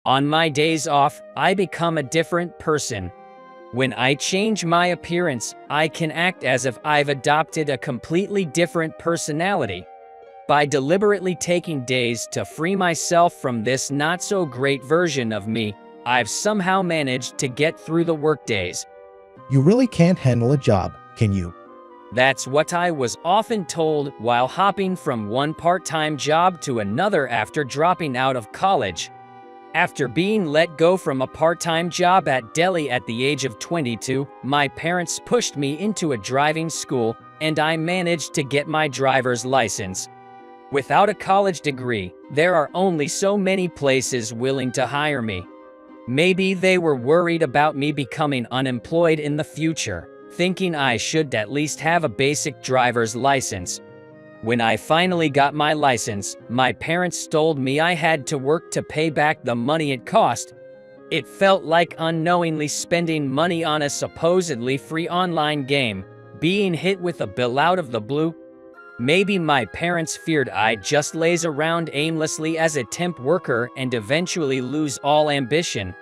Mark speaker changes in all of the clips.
Speaker 1: On my days off, I become a different person. When I change my appearance, I can act as if I've adopted a completely different personality. By deliberately taking days to free myself from this not-so-great version of me, I've somehow managed to get through the workdays.
Speaker 2: You really can't handle a job, can you?
Speaker 1: That's what I was often told while hopping from one part-time job to another after dropping out of college. After being let go from a part-time job at Delhi at the age of 22, my parents pushed me into a driving school, and I managed to get my driver's license. Without a college degree, there are only so many places willing to hire me. Maybe they were worried about me becoming unemployed in the future, thinking I should at least have a basic driver's license. When I finally got my license, my parents told me I had to work to pay back the money it cost. It felt like unknowingly spending money on a supposedly free online game, being hit with a bill out of the blue. Maybe my parents feared I'd just laze around aimlessly as a temp worker and eventually lose all ambition.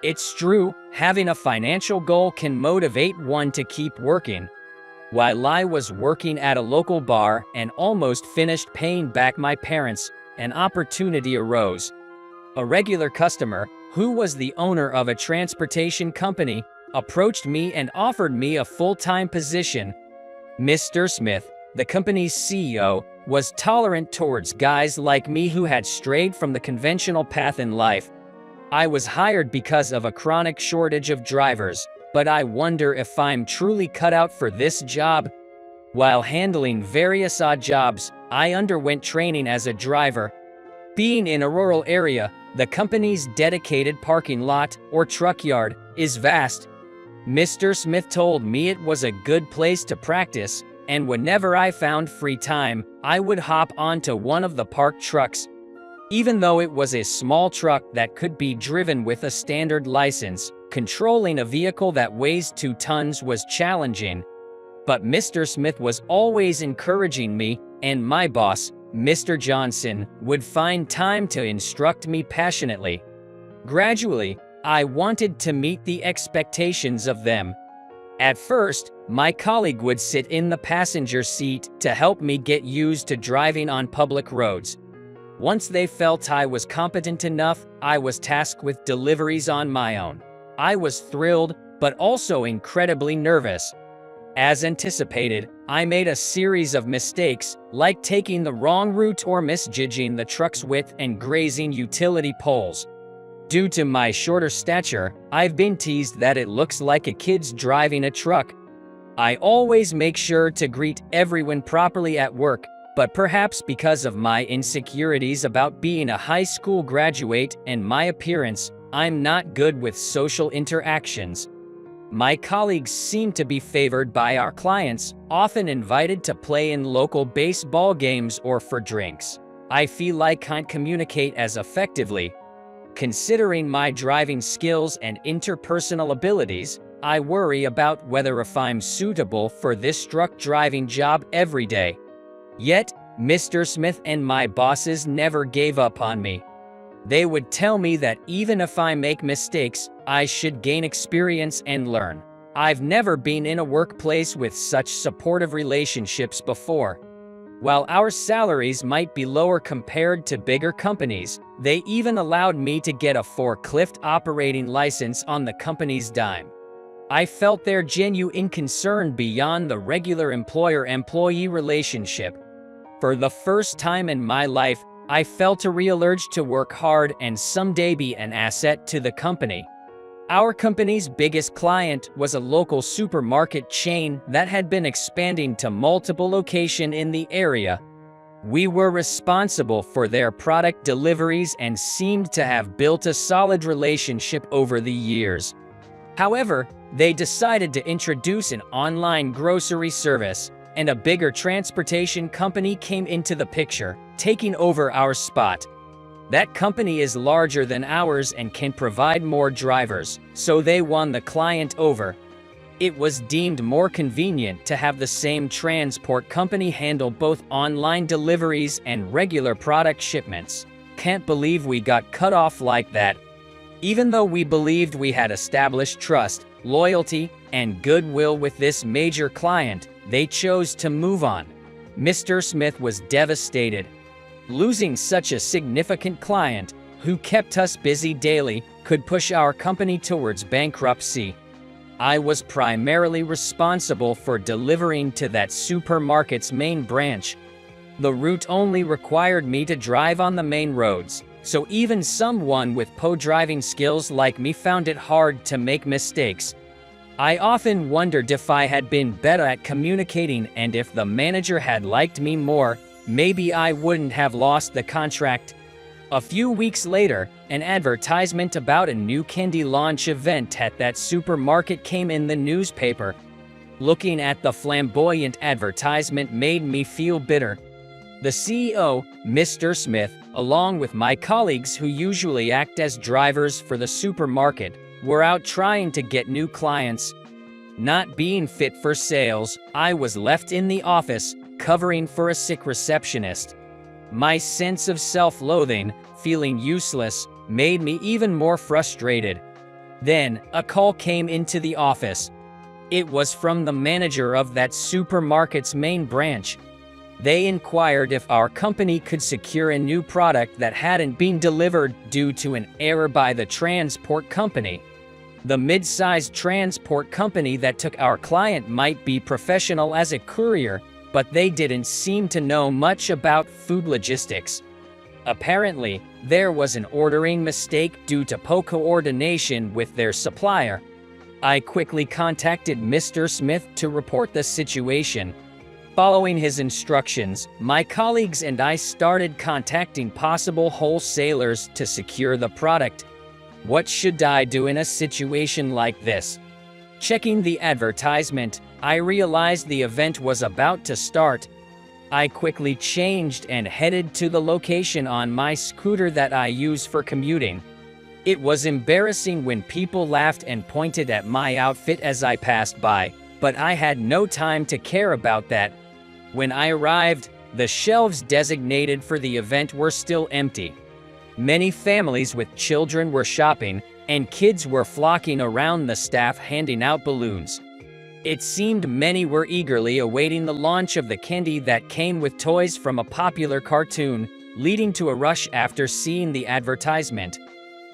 Speaker 1: It's true, having a financial goal can motivate one to keep working. While I was working at a local bar and almost finished paying back my parents, an opportunity arose. A regular customer, who was the owner of a transportation company, approached me and offered me a full-time position. Mr. Smith, the company's CEO, was tolerant towards guys like me who had strayed from the conventional path in life. I was hired because of a chronic shortage of drivers, but I wonder if I'm truly cut out for this job. While handling various odd jobs, I underwent training as a driver. Being in a rural area, the company's dedicated parking lot, or truck yard, is vast. Mr. Smith told me it was a good place to practice, and whenever I found free time, I would hop onto one of the parked trucks. Even though it was a small truck that could be driven with a standard license, controlling a vehicle that weighs 2 tons was challenging. But Mr. Smith was always encouraging me, and my boss, Mr. Johnson, would find time to instruct me passionately. Gradually, I wanted to meet the expectations of them. At first, my colleague would sit in the passenger seat to help me get used to driving on public roads. Once they felt I was competent enough, I was tasked with deliveries on my own. I was thrilled, but also incredibly nervous. As anticipated, I made a series of mistakes, like taking the wrong route or misjudging the truck's width and grazing utility poles. Due to my shorter stature, I've been teased that it looks like a kid's driving a truck. I always make sure to greet everyone properly at work, but perhaps because of my insecurities about being a high school graduate and my appearance, I'm not good with social interactions. My colleagues seem to be favored by our clients, often invited to play in local baseball games or for drinks. I feel I can't communicate as effectively. Considering my driving skills and interpersonal abilities, I worry about whether if I'm suitable for this truck driving job every day. Yet, Mr. Smith and my bosses never gave up on me. They would tell me that even if I make mistakes, I should gain experience and learn. I've never been in a workplace with such supportive relationships before. While our salaries might be lower compared to bigger companies, they even allowed me to get a forklift operating license on the company's dime. I felt their genuine concern beyond the regular employer-employee relationship. For the first time in my life, I felt a real urge to work hard and someday be an asset to the company. Our company's biggest client was a local supermarket chain that had been expanding to multiple locations in the area. We were responsible for their product deliveries and seemed to have built a solid relationship over the years. However, they decided to introduce an online grocery service, and a bigger transportation company came into the picture, taking over our spot. That company is larger than ours and can provide more drivers, so they won the client over. It was deemed more convenient to have the same transport company handle both online deliveries and regular product shipments. Can't believe we got cut off like that. Even though we believed we had established trust, loyalty, and goodwill with this major client, they chose to move on. Mr. Smith was devastated. Losing such a significant client, who kept us busy daily, could push our company towards bankruptcy. I was primarily responsible for delivering to that supermarket's main branch. The route only required me to drive on the main roads, so even someone with driving skills like me found it hard to make mistakes. I often wondered if I had been better at communicating, and if the manager had liked me more, maybe I wouldn't have lost the contract. A few weeks later, an advertisement about a new candy launch event at that supermarket came in the newspaper. Looking at the flamboyant advertisement made me feel bitter. The CEO, Mr. Smith, along with my colleagues who usually act as drivers for the supermarket, were out trying to get new clients. Not being fit for sales, I was left in the office, covering for a sick receptionist. My sense of self-loathing, feeling useless, made me even more frustrated. Then, a call came into the office. It was from the manager of that supermarket's main branch. They inquired if our company could secure a new product that hadn't been delivered due to an error by the transport company. The mid-sized transport company that took our client might be professional as a courier, but they didn't seem to know much about food logistics. Apparently, there was an ordering mistake due to poor coordination with their supplier. I quickly contacted Mr. Smith to report the situation. Following his instructions, my colleagues and I started contacting possible wholesalers to secure the product. What should I do in a situation like this? Checking the advertisement, I realized the event was about to start. I quickly changed and headed to the location on my scooter that I use for commuting. It was embarrassing when people laughed and pointed at my outfit as I passed by, but I had no time to care about that. When I arrived, the shelves designated for the event were still empty. Many families with children were shopping, and kids were flocking around the staff handing out balloons. It seemed many were eagerly awaiting the launch of the candy that came with toys from a popular cartoon, leading to a rush after seeing the advertisement.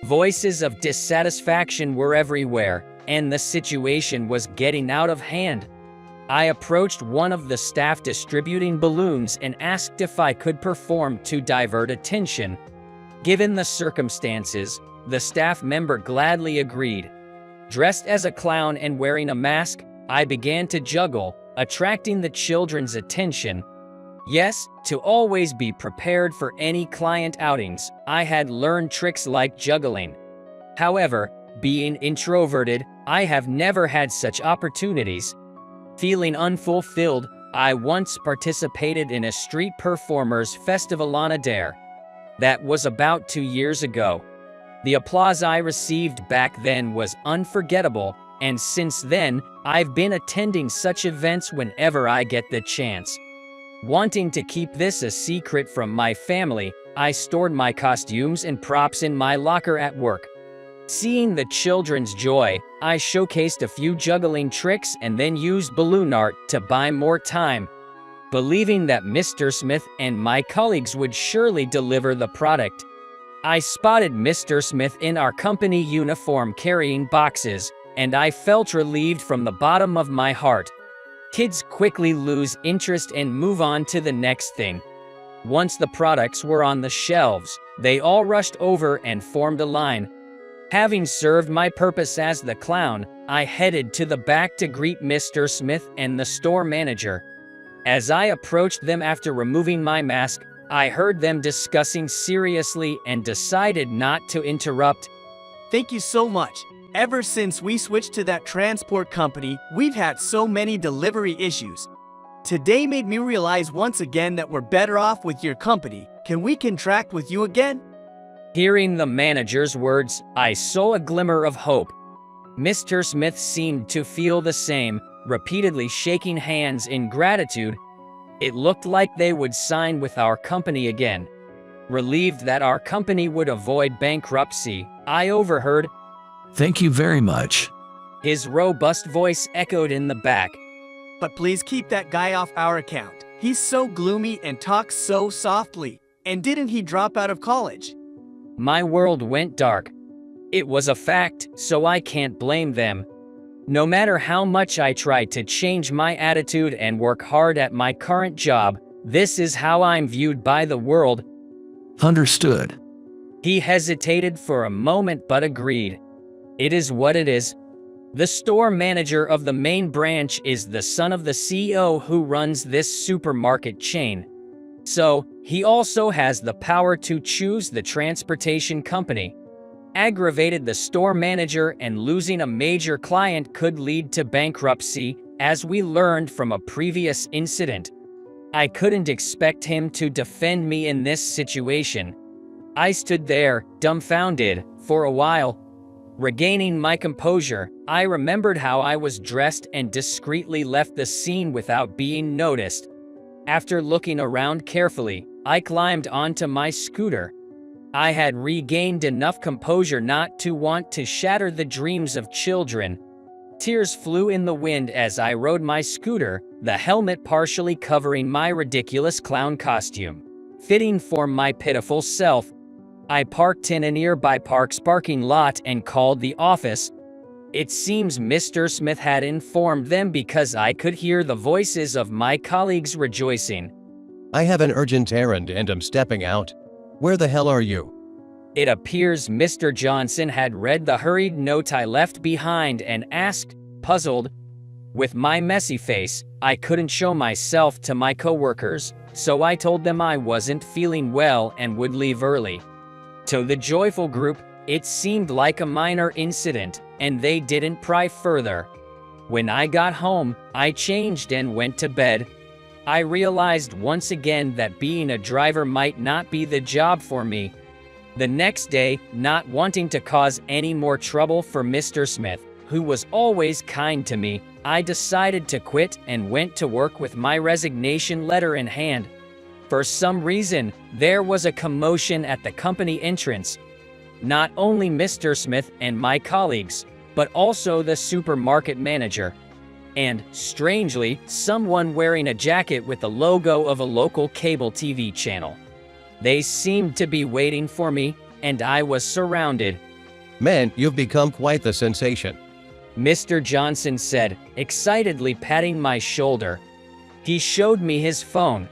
Speaker 1: Voices of dissatisfaction were everywhere, and the situation was getting out of hand. I approached one of the staff distributing balloons and asked if I could perform to divert attention. Given the circumstances, the staff member gladly agreed. Dressed as a clown and wearing a mask, I began to juggle, attracting the children's attention. Yes, to always be prepared for any client outings, I had learned tricks like juggling. However, being introverted, I have never had such opportunities. Feeling unfulfilled, I once participated in a street performers festival on a dare. That was about 2 years ago. The applause I received back then was unforgettable, and since then, I've been attending such events whenever I get the chance. Wanting to keep this a secret from my family, I stored my costumes and props in my locker at work. Seeing the children's joy, I showcased a few juggling tricks and then used balloon art to buy more time. Believing that Mr. Smith and my colleagues would surely deliver the product, I spotted Mr. Smith in our company uniform carrying boxes, and I felt relieved from the bottom of my heart. Kids quickly lose interest and move on to the next thing. Once the products were on the shelves, they all rushed over and formed a line. Having served my purpose as the clown, I headed to the back to greet Mr. Smith and the store manager. As I approached them after removing my mask, I heard them discussing seriously and decided not to interrupt.
Speaker 3: Thank you so much. Ever since we switched to that transport company, we've had so many delivery issues. Today made me realize once again that we're better off with your company. Can we contract with you again?
Speaker 1: Hearing the manager's words, I saw a glimmer of hope. Mr. Smith seemed to feel the same, repeatedly shaking hands in gratitude. It looked like they would sign with our company again. Relieved that our company would avoid bankruptcy, I overheard.
Speaker 4: Thank you very much.
Speaker 1: His robust voice echoed in the back.
Speaker 3: But please keep that guy off our account. He's so gloomy and talks so softly. And didn't he drop out of college?
Speaker 1: My world went dark. It was a fact, so I can't blame them. No matter how much I try to change my attitude and work hard at my current job, this is how I'm viewed by the world.
Speaker 4: Understood.
Speaker 1: He hesitated for a moment but agreed. It is what it is. The store manager of the main branch is the son of the CEO who runs this supermarket chain. So, he also has the power to choose the transportation company. Aggravated the store manager, and losing a major client could lead to bankruptcy, as we learned from a previous incident. I couldn't expect him to defend me in this situation. I stood there, dumbfounded, for a while. Regaining my composure, I remembered how I was dressed and discreetly left the scene without being noticed. After looking around carefully, I climbed onto my scooter. I had regained enough composure not to want to shatter the dreams of children. Tears flew in the wind as I rode my scooter, the helmet partially covering my ridiculous clown costume. Fitting for my pitiful self, I parked in a nearby park's parking lot and called the office. It seems Mr. Smith had informed them because I could hear the voices of my colleagues rejoicing.
Speaker 5: I have an urgent errand and am stepping out. Where the hell are you?
Speaker 1: It appears Mr. Johnson had read the hurried note I left behind and asked, puzzled. With my messy face, I couldn't show myself to my coworkers, so I told them I wasn't feeling well and would leave early. To the joyful group, it seemed like a minor incident, and they didn't pry further. When I got home, I changed and went to bed. I realized once again that being a driver might not be the job for me. The next day, not wanting to cause any more trouble for Mr. Smith, who was always kind to me, I decided to quit and went to work with my resignation letter in hand. For some reason, there was a commotion at the company entrance. Not only Mr. Smith and my colleagues, but also the supermarket manager. And, strangely, someone wearing a jacket with the logo of a local cable TV channel. They seemed to be waiting for me, and I was surrounded.
Speaker 5: Man, you've become quite the sensation.
Speaker 1: Mr. Johnson said, excitedly patting my shoulder. He showed me his phone,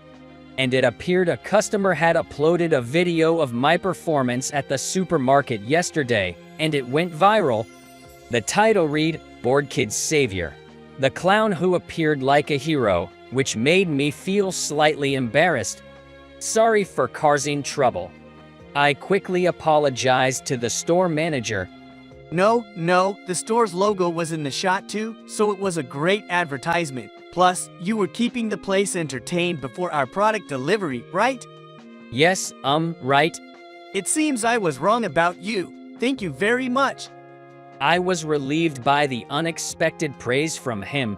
Speaker 1: and it appeared a customer had uploaded a video of my performance at the supermarket yesterday, and it went viral. The title read, Bored Kid's Savior. The clown who appeared like a hero, which made me feel slightly embarrassed. Sorry for causing trouble. I quickly apologized to the store manager.
Speaker 3: No, the store's logo was in the shot too, so it was a great advertisement. Plus, you were keeping the place entertained before our product delivery, right?
Speaker 1: Yes, right.
Speaker 3: It seems I was wrong about you. Thank you very much.
Speaker 1: I was relieved by the unexpected praise from him.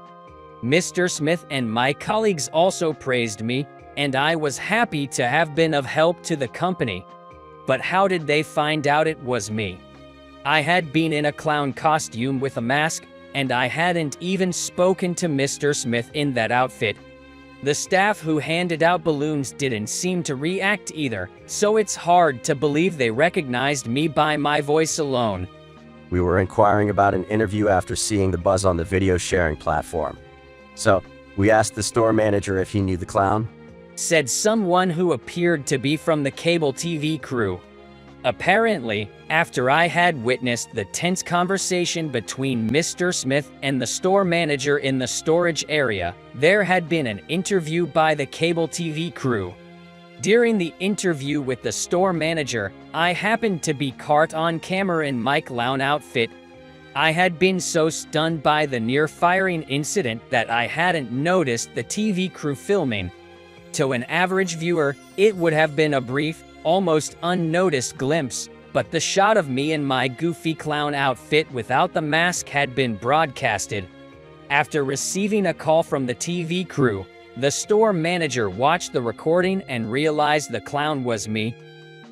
Speaker 1: Mr. Smith and my colleagues also praised me, and I was happy to have been of help to the company. But how did they find out it was me? I had been in a clown costume with a mask, and I hadn't even spoken to Mr. Smith in that outfit. The staff who handed out balloons didn't seem to react either, so it's hard to believe they recognized me by my voice alone.
Speaker 6: We were inquiring about an interview after seeing the buzz on the video sharing platform. So, we asked the store manager if he knew the clown,
Speaker 1: said someone who appeared to be from the cable TV crew. Apparently, after I had witnessed the tense conversation between Mr. Smith and the store manager in the storage area, there had been an interview by the cable TV crew. During the interview with the store manager, I happened to be caught on camera in my clown outfit. I had been so stunned by the near-firing incident that I hadn't noticed the TV crew filming. To an average viewer, it would have been a brief, almost unnoticed glimpse, but the shot of me in my goofy clown outfit without the mask had been broadcasted. After receiving a call from the TV crew, the store manager watched the recording and realized the clown was me.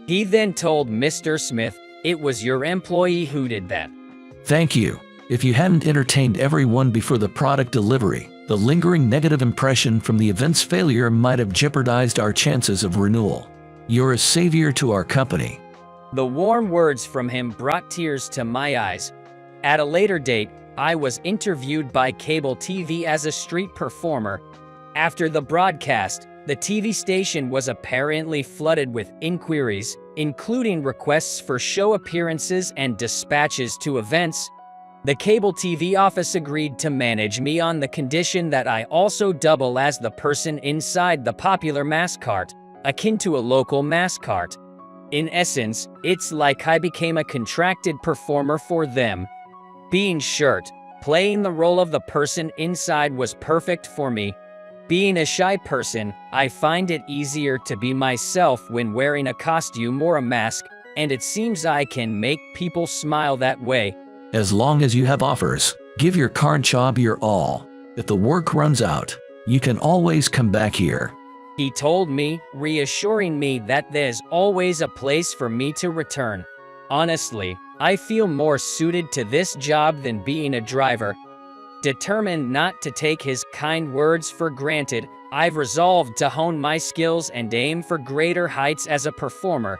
Speaker 1: He then told Mr. Smith, It was your employee who did that.
Speaker 4: Thank you. If you hadn't entertained everyone before the product delivery, the lingering negative impression from the event's failure might have jeopardized our chances of renewal. You're a savior to our company.
Speaker 1: The warm words from him brought tears to my eyes. At a later date, I was interviewed by cable TV as a street performer. After the broadcast, the TV station was apparently flooded with inquiries, including requests for show appearances and dispatches to events. The cable TV office agreed to manage me on the condition that I also double as the person inside the popular mascot, akin to a local mascot. In essence, it's like I became a contracted performer for them. Being short, playing the role of the person inside was perfect for me. Being a shy person, I find it easier to be myself when wearing a costume or a mask, and it seems I can make people smile that way.
Speaker 4: As long as you have offers, give your current job your all. If the work runs out, you can always come back here.
Speaker 1: He told me, reassuring me that there's always a place for me to return. Honestly, I feel more suited to this job than being a driver. Determined not to take his kind words for granted, I've resolved to hone my skills and aim for greater heights as a performer.